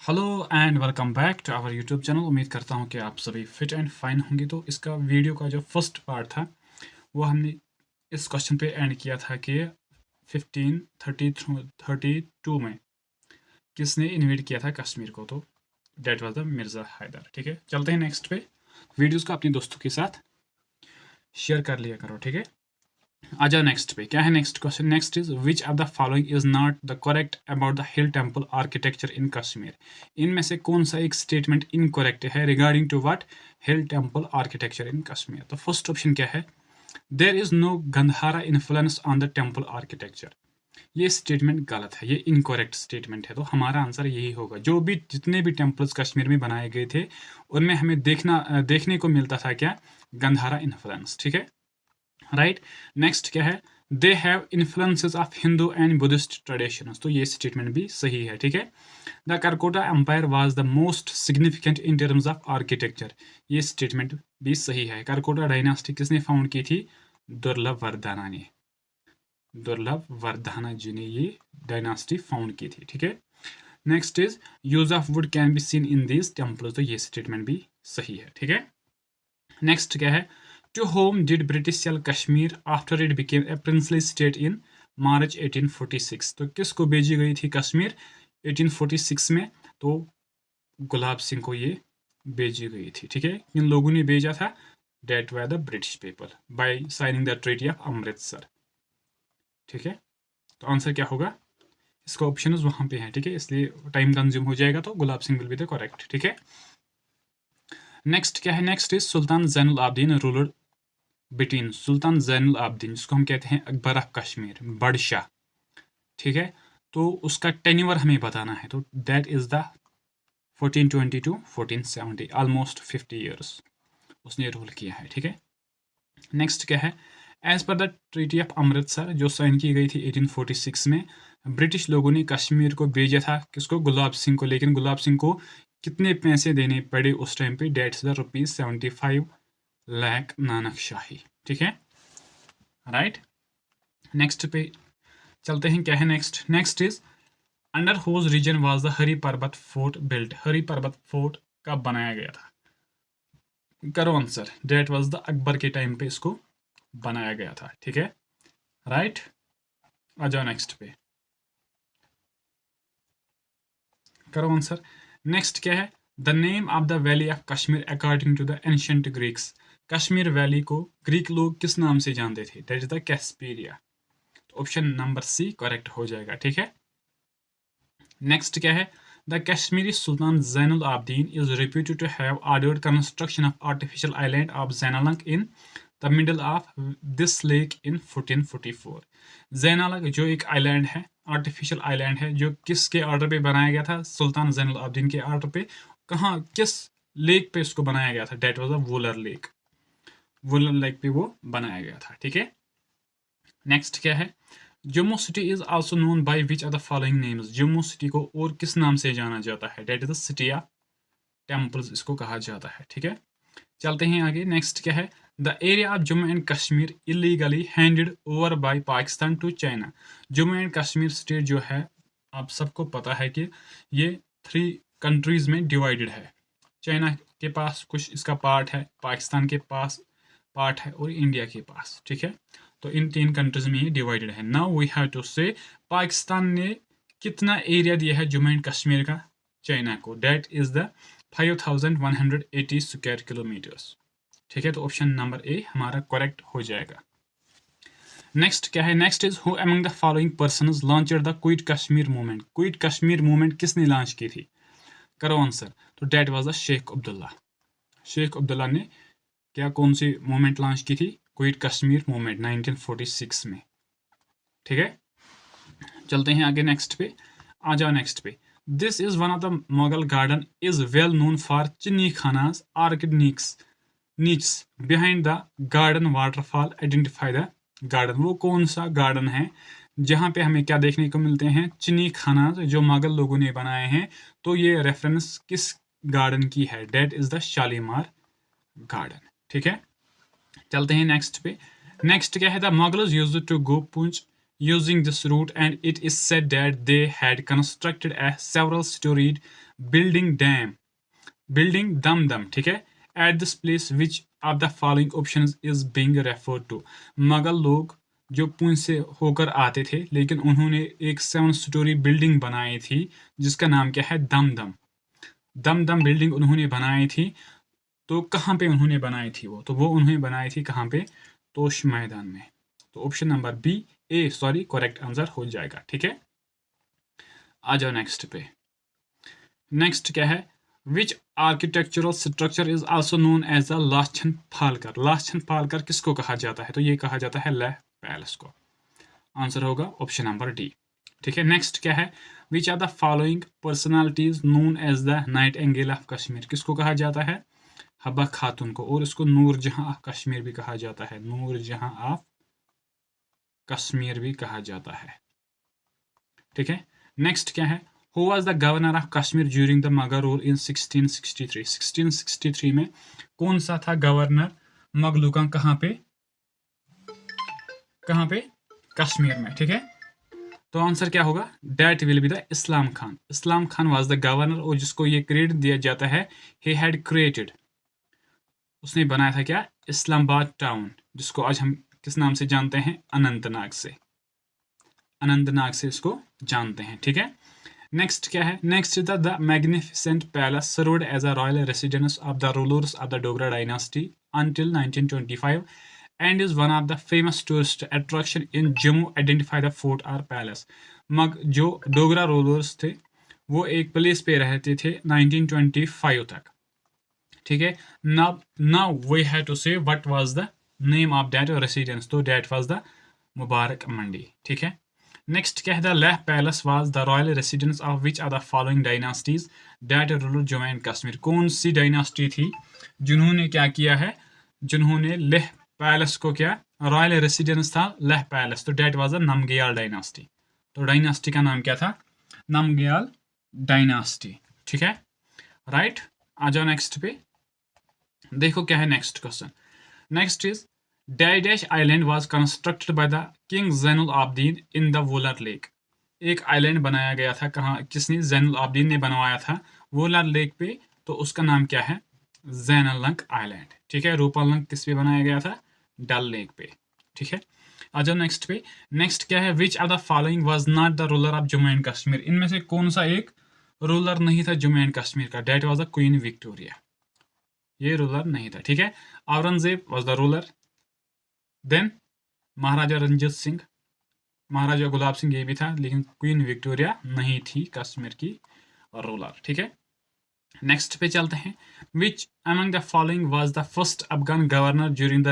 Hello and welcome back to our YouTube channel. उम्मीद करता हूँ कि आप सभी फिट एंड फाइन होंगे। तो इसका वीडियो का जो फर्स्ट पार्ट था वो हमने इस क्वेश्चन पे एंड किया था कि 1532 में किसने इन्वेड किया था कश्मीर को। तो that was the Mirza Haidar. ठीक है, चलते हैं नेक्स्ट पे। वीडियोज़ को अपने दोस्तों के साथ शेयर कर लिया करो। ठीक है, आ जाओ नेक्स्ट पे। क्या है next question? Next is which of the following is not the correct about the hill temple architecture in Kashmir. इनमें से कौन सा एक स्टेटमेंट इनकरेक्ट है regarding to what hill temple architecture in Kashmir. तो फर्स्ट ऑप्शन क्या है? There is no Gandhara influence on the temple architecture. ये स्टेटमेंट गलत है, ये इनकरेक्ट स्टेटमेंट है। तो हमारा आंसर यही होगा। जो भी जितने भी टेम्पल्स कश्मीर में बनाए गए थे उनमें हमें देखने को मिलता था क्या? गंधारा इन्फ्लुएंस। ठीक है, राइट। नेक्स्ट क्या है? They have influences of Hindu and Buddhist traditions. तो ये स्टेटमेंट भी सही है। ठीक है, the Karkota empire was the most significant in terms of architecture. ये स्टेटमेंट भी सही है। करकोटा डायनास्टी किसने फाउंड की थी? दुर्लभ वर्धना ने। दुर्लभ वर्धना जी ने ये डायनास्टी फाउंड की थी। ठीक है, next is use of would can be seen in this temples. तो ये स्टेटमेंट भी सही है। ठीक है, नेक्स्ट क्या है? To whom did British sell Kashmir after it became a princely state in March 1846? तो किसको भेजी गई थी कश्मीर 1846 में? तो गुलाब सिंह को ये भेजी गई थी। ठीक है, इन लोगों ने भेजा था? That way the British people by signing the treaty of Amritsar. ठीक है, तो आंसर क्या होगा? इसका ऑप्शन वहां पे है। ठीक है, इसलिए टाइम कंज्यूम हो जाएगा, तो Gulab Singh will be the correct. ठीक है, नेक्स्ट क्या है? Next is Sultan Zainul Abidin ruler between. Sultan Zainul Abidin जिसको हम कहते हैं अकबर ऑफ कश्मीर, बड़शाह। ठीक है, तो उसका टेन्योर हमें बताना है। तो that is the 1420 to 1470, almost 50 years उसने रूल किया है। ठीक है, नेक्स्ट क्या है? As per the treaty of Amritsar जो साइन की गई थी 1846 में, ब्रिटिश लोगों ने कश्मीर को भेजा था किसको? गुलाब सिंह को। लेकिन गुलाब सिंह को कितने पैसे देने पड़े उस टाइम पे? That's the ₹75 lakh Nanak Shahi. ठीक है, राइट। नेक्स्ट पे चलते हैं। क्या है next? Next is under whose reign was the Hari Parbat fort built. Hari Parbat fort कब बनाया गया था? करो answer. That was the Akbar के टाइम पे इसको बनाया गया था। ठीक है, राइट। आ जाओ नेक्स्ट पे, करो आंसर। नेक्स्ट क्या है? The name of the valley of Kashmir according to the ancient Greeks. Kashmir valley को ग्रीक लोग किस नाम से जानते थे? That is the Caspiria. Option number C correct हो जाएगा। ठीक है, नेक्स्ट क्या है? The Kashmiri sultan Zainul Abidin is reputed to have ordered construction of artificial island of Zainalang in the middle of this lake in 1444। जैनालंग जो एक आइलैंड है, आर्टिफिशियल आइलैंड है, जो किसके ऑर्डर पे बनाया गया था? सुल्तान जैनुल आबदीन के ऑर्डर पे। कहाँ, किस लेक पे इसको बनाया गया था? That was a Wular lake. Wular lake पे वो बनाया गया था। ठीक है, नेक्स्ट क्या है? Jammu city is also known by which are the following names. Jammu city को और किस नाम से जाना जाता है? That is the city of temples इसको कहा जाता है। ठीक है, चलते हैं आगे। नेक्स्ट क्या है? The area of Jammu and Kashmir illegally handed over by Pakistan to China. Jammu and Kashmir state जो है, आप सबको पता है कि ये 3 कंट्रीज में डिवाइडेड है। चाइना के पास कुछ इसका पार्ट है, पाकिस्तान के पास पार्ट है और इंडिया के पास। ठीक है, तो इन 3 कंट्रीज में ये डिवाइडेड है। नाउ वी हैव टू से पाकिस्तान ने कितना एरिया दिया है जम्मू एंड कश्मीर का चाइना को? That is the 5180 square kilometres. ठीक है, तो ऑप्शन नंबर ए हमारा करेक्ट हो जाएगा। नेक्स्ट क्या है? Next is who among the following persons launched the quit Kashmir movement. Quit Kashmir movement किसने लॉन्च की थी? करो आंसर। तो that was the Sheikh Abdullah. Sheikh Abdullah ने क्या कौन सी मूवमेंट लॉन्च की थी? क्विट कश्मीर मूवमेंट 1946 में। ठीक है, चलते हैं आगे नेक्स्ट पे। आ जाओ नेक्स्ट पे। This is one of the Mughal garden is well known for चिन्नी खानाज आर्किड नीच behind the garden waterfall. Identify the garden. वो कौन सा गार्डन है जहाँ पे हमें क्या देखने को मिलते हैं? चिनी खानाज जो मुगल लोगों ने बनाए हैं। तो ये रेफरेंस किस गार्डन की है? That is the Shalimar garden. ठीक है, चलते हैं नेक्स्ट पे। नेक्स्ट क्या है? The Mughals used to go Poonch using this route, and it is said that they had constructed a several storied building Dam Dam, ठीक है, at this place. Which of the following options is being referred to? Mughal लोग जो पुंछ से होकर आते थे, लेकिन उन्होंने एक 7 स्टोरी बिल्डिंग बनाई थी जिसका नाम क्या है, दम दम बिल्डिंग उन्होंने बनाई थी। तो कहाँ पे उन्होंने बनाई थी वो? तो वो उन्होंने बनाई थी कहाँ पे? तोश मैदान में। तो ऑप्शन नंबर बी ए सॉरी करेक्ट आंसर हो जाएगा, ठीक है। आ जाओ नेक्स्ट पे। नेक्स्ट क्या है? Which architectural structure is also known as the Lachen Palkhar. Lachen Palkhar किसको कहा जाता है? तो ये कहा जाता है लेह पैलेस को। आंसर होगा ऑप्शन नंबर डी, ठीक है। नेक्स्ट क्या है? Which are the following personalities known as the nightingale of Kashmir. किसको कहा जाता है? हब्बा खातून को, और इसको नूरजहां ऑफ कश्मीर भी कहा जाता है। नूरजहां ऑफ कश्मीर भी कहा जाता है, ठीक है। नेक्स्ट क्या है? Who was the governor of Kashmir during the मगर रूल इन 1663। 1663 में कौन सा था गवर्नर मगलू का? कहाँ पे? कश्मीर में, ठीक है। तो आंसर क्या होगा? That will be the Islam Khan. Islam Khan was the governor, और जिसको ये क्रेडिट दिया जाता है, ही हैड क्रिएटेड, उसने बनाया था क्या? इस्लामाबाद टाउन, जिसको आज हम किस नाम से जानते हैं? अनंतनाग से। अनंतनाग से इसको जानते हैं, ठीक है। नेक्स्ट क्या है? Next is the magnificent palace served as a royal residence of the rulers of the Dogra dynasty until 1925 and is one of the famous tourist attraction in Jammu. Identify the fort or palace. जो Dogra rulers थे वो एक place पे रहते थे 1925 तक, ठीक है। now we have to say what was the name of that residence. तो that was the Mubarak Mandi, ठीक है। नेक्स्ट क्या है? The Leh palace was the royal residence of which are the following dynasties that ruled Jammu and Kashmir. कौन सी dynasty थी जिन्होंने क्या किया है? जिन्होंने लेह पैलेस को क्या रॉयल रेसिडेंस था लेह पैलेस, तो that was the Namgyal dynasty. तो डायनास्टी का नाम क्या था? नमग्याल डायनास्टी, ठीक है, राइट। आ जाओ नेक्स्ट पे, देखो क्या है next question. Next is dash island was constructed by the king Zainul Abedin in the volar lake. एक आइलैंड बनाया गया था, कहाँ? किसने? जैनुल आबदीन ने बनवाया था वोलर लेक पे। तो उसका नाम क्या है? जैनलंक आइलैंड, ठीक है। रूपालंक किस पे बनाया गया था? डल लेक पे, ठीक है। आ जाओ नेक्स्ट पे। नेक्स्ट क्या है? Which are the following was not the ruler of Jammu and Kashmir. इनमें से कौन सा एक रूलर नहीं था जम्मू एंड कश्मीर का? That was the queen Victoria, ये रूलर नहीं था, ठीक है। Aurangzeb was the ruler, then Maharaja Ranjit Singh, Maharaja Gulab Singh ये भी था, लेकिन क्वीन विक्टोरिया नहीं थी कश्मीर की रूलर, ठीक है। नेक्स्ट पे चलते हैं। Which among the following was the first Afghan governor during the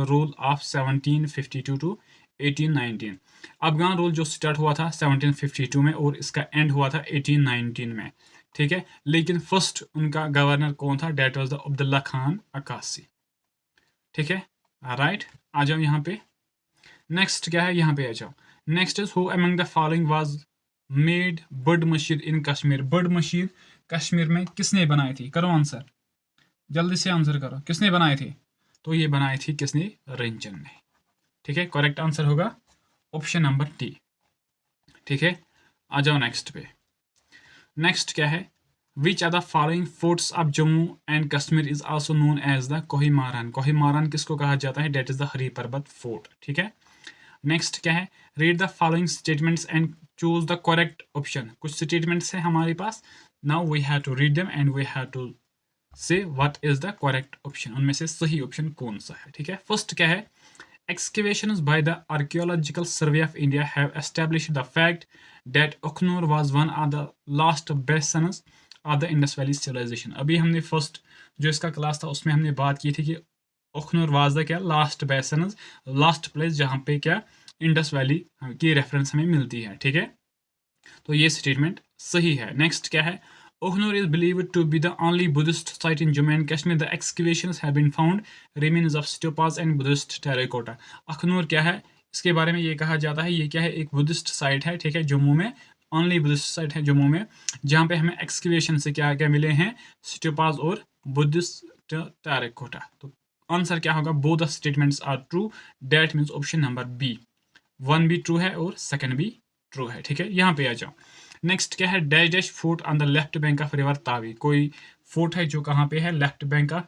rule of 1752 to 1819। Afghan rule जो स्टार्ट हुआ था 1752 में और इसका एंड हुआ था 1819 में, ठीक है। लेकिन फर्स्ट उनका गवर्नर कौन था? That was the Abdullah Khan Akkasi, ठीक है, राइट। आ जाओ यहाँ पे। नेक्स्ट क्या है? यहाँ पे आ जाओ। Next is who among the following was made bird Masjid in Kashmir. Bird मशीद कश्मीर में किसने बनाई थी? करो आंसर, जल्दी से आंसर करो, किसने बनाई थी? तो ये बनाई थी किसने? रंजन ने, ठीक है। करेक्ट आंसर होगा ऑप्शन नंबर डी, ठीक है। आ जाओ नेक्स्ट पे। नेक्स्ट क्या है? Which are the following forts of Jammu and Kashmir is also known as the Kohimaran. Kohimaran किसको कहा जाता है? That is the Hari Parbat fort, ठीक है। नेक्स्ट क्या है? Read the following statements and choose the correct option. कुछ स्टेटमेंट्स हैं हमारे पास, now we have to read them and we have to say what is the correct option. उनमें से सही ऑप्शन कौन सा है, ठीक है। फर्स्ट क्या है? Excavations by the Archaeological Survey of India have established the fact that Ukhnur was one of the last basins of the Indus Valley civilization। अभी हमने फर्स्ट जो इसका क्लास था उसमें हमने बात की थी कि उखनूर वाज द क्या लास्ट बेसन्स, लास्ट प्लेस जहाँ पे क्या इंडस वैली की रेफरेंस हमें मिलती है, ठीक है। तो ये स्टेटमेंट सही है। नेक्स्ट क्या है? Ukhnur is believed to be the only Buddhist site in Jammu and Kashmir. The excavations have been found remains of stupas and Buddhist terracotta. Akhnoor क्या है? इसके बारे में ये कहा जाता है, ये क्या है? एक बुद्धिस्ट साइट है, ठीक है, जम्मू में। ओनली बुद्धिस्ट साइट है जम्मू में जहाँ पे हमें एक्सकेवेशन से क्या क्या मिले हैं? स्टूपास और बुद्धिस्ट टेराकोटा। तो आंसर क्या होगा? Both the statements are true, that means option number B, 1 भी ट्रू है और सेकंड भी ट्रू है, ठीक है। यहाँ पे आ जाओ। नेक्स्ट क्या है, dash dash fort on the left bank of river Tawi. कोई फोर्ट है जो कहाँ पे है, लेफ्ट बैंक का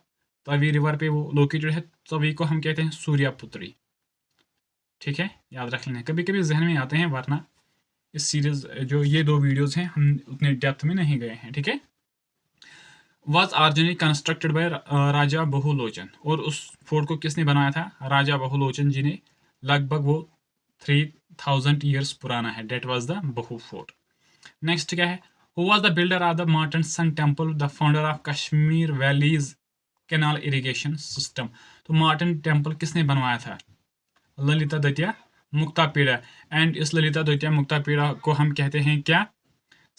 तावी रिवर पे वो लोकेटेड है। तवी को हम कहते हैं सूर्यापुत्री, ठीक है, याद रख लेना। कभी कभी जहन में आते हैं, वरना इस सीरीज जो ये 2 वीडियोस हैं हम उतने डेप्थ में नहीं गए हैं, ठीक है। वॉज ऑरिजिनली कंस्ट्रक्टेड बाय राजा बहुलोचन, और उस फोर्ट को किसने बनाया था, राजा बहुलोचन जी ने। लगभग वो 3000 ईयर्स पुराना है। That was the Bahu fort. Next क्या है, who was the builder of the Martand sun temple, the founder of Kashmir valley's canal irrigation system. तो मार्टन टेम्पल किसने बनवाया था, ललिता द्वितीय मुक्तापीड़ा। एंड इस ललिता द्वितीय मुक्तापीड़ा को हम कहते हैं क्या,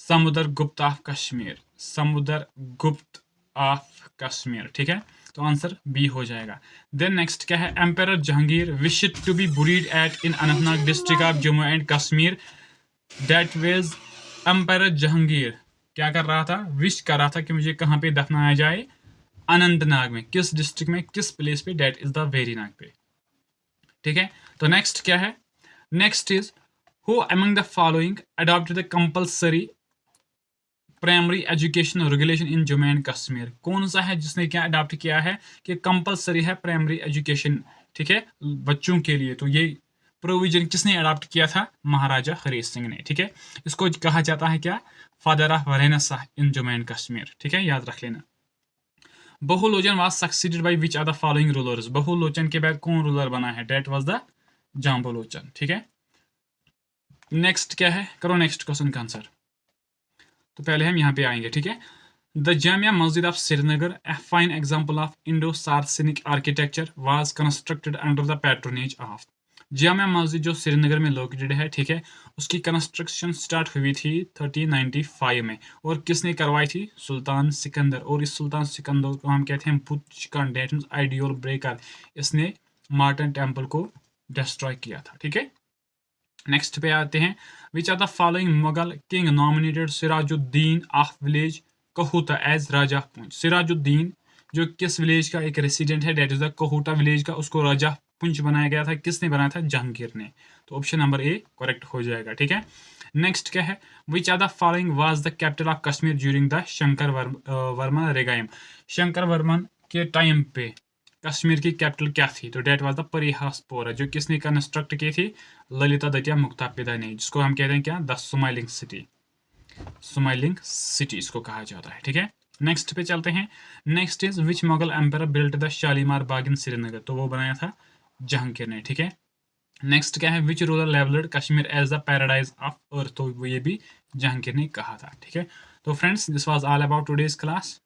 समुद्र गुप्त ऑफ कश्मीर, समुद्र गुप्त ऑफ कश्मीर, ठीक है। तो आंसर बी हो जाएगा। देन नेक्स्ट क्या है, emperor Jahangir wished to be buried at in Anantnag district of Jammu and Kashmir. That was emperor Jahangir क्या कर रहा था, विश कर रहा था कि मुझे कहाँ पे दफनाया जाए, अनंतनाग में। किस डिस्ट्रिक्ट में, किस प्लेस पे, डेट इज द वेरीनाग पे, ठीक है। तो नेक्स्ट क्या है, next is who among the following adopted the compulsory primary education regulation in Jammu and Kashmir. कौन सा है जिसने क्या अडॉप्ट किया है कि कंपल्सरी है प्राइमरी एजुकेशन, ठीक है, बच्चों के लिए। तो ये प्रोविजन किसने अडॉप्ट किया था, महाराजा हरी सिंह ने, ठीक है। इसको कहा जाता है क्या, father of renaissance in Jammu and Kashmir, ठीक है, याद रख लेना। Bahulochan was succeeded by which are the following rulers. Bahulochan के बाद कौन रूलर बना है, डेट वाज द जाम्बुलोचन, ठीक है। नेक्स्ट क्या है, करो नेक्स्ट क्वेश्चन का आंसर। तो पहले हम यहाँ पे आएंगे, ठीक है। The Jamia Masjid of Srinagar, a fine example of Indo Saracenic architecture, was constructed under the patronage of. Jamia Masjid जो श्रीनगर में लोकेटेड है, ठीक है, उसकी कंस्ट्रक्शन स्टार्ट हुई थी 1395 में, और किसने करवाई थी, सुल्तान सिकंदर। और इस सुल्तान सिकंदर को हम कहते हैं बुत कंडेट आइडियल ब्रेकर। इसने मार्टन टेम्पल को डिस्ट्रॉय किया था, ठीक है। नेक्स्ट पे आते हैं, which are the following Mughal king nominated Sirajuddin of village Kahuta as Raja Poonch. Sirajuddin जो किस विलेज का एक रेसिडेंट है, that is the Kahuta village का, उसको राजा पुंछ बनाया गया था। किसने बनाया था, जहांगीर ने। तो ऑप्शन नंबर ए करेक्ट हो जाएगा, ठीक है। नेक्स्ट क्या है, which are the following was the capital of Kashmir during the Shankar Varman regime. Shankar Varman के टाइम पे कश्मीर की कैपिटल क्या थी, तो डेट वाज द परिहासपोरा, जो किसने कंस्ट्रक्ट की थी, ललिता द्वितीय मुक्तापिदा ने, जिसको हम कहते हैं क्या, the smiling city. Smiling city इसको कहा जाता है, ठीक है। नेक्स्ट पे चलते हैं। Next is which Mughal empire built the Shalimar Bagh in Srinagar. तो वो बनाया था जहांगीर ने, ठीक है। नेक्स्ट क्या है, which ruler labelled Kashmir as the paradise of earth. तो वो ये भी जहांगीर ने कहा था, ठीक है। तो friends, this was all about today's class.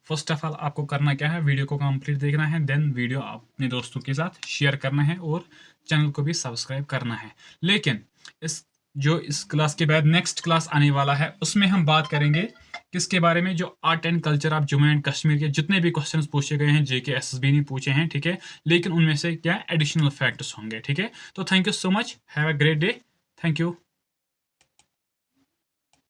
First of all आपको करना क्या है, वीडियो को कंप्लीट देखना है, देन वीडियो अपने दोस्तों के साथ शेयर करना है, और चैनल को भी सब्सक्राइब करना है। लेकिन इस क्लास के बाद नेक्स्ट क्लास आने वाला है, उसमें हम बात करेंगे किसके बारे में, जो art and culture of Jammu and Kashmir के जितने भी क्वेश्चंस पूछे गए हैं, जेके एसएसबी ने पूछे हैं, ठीक है, लेकिन उनमें से क्या एडिशनल फैक्ट्स होंगे, ठीक है। तो thank you so much, have a great day, thank you.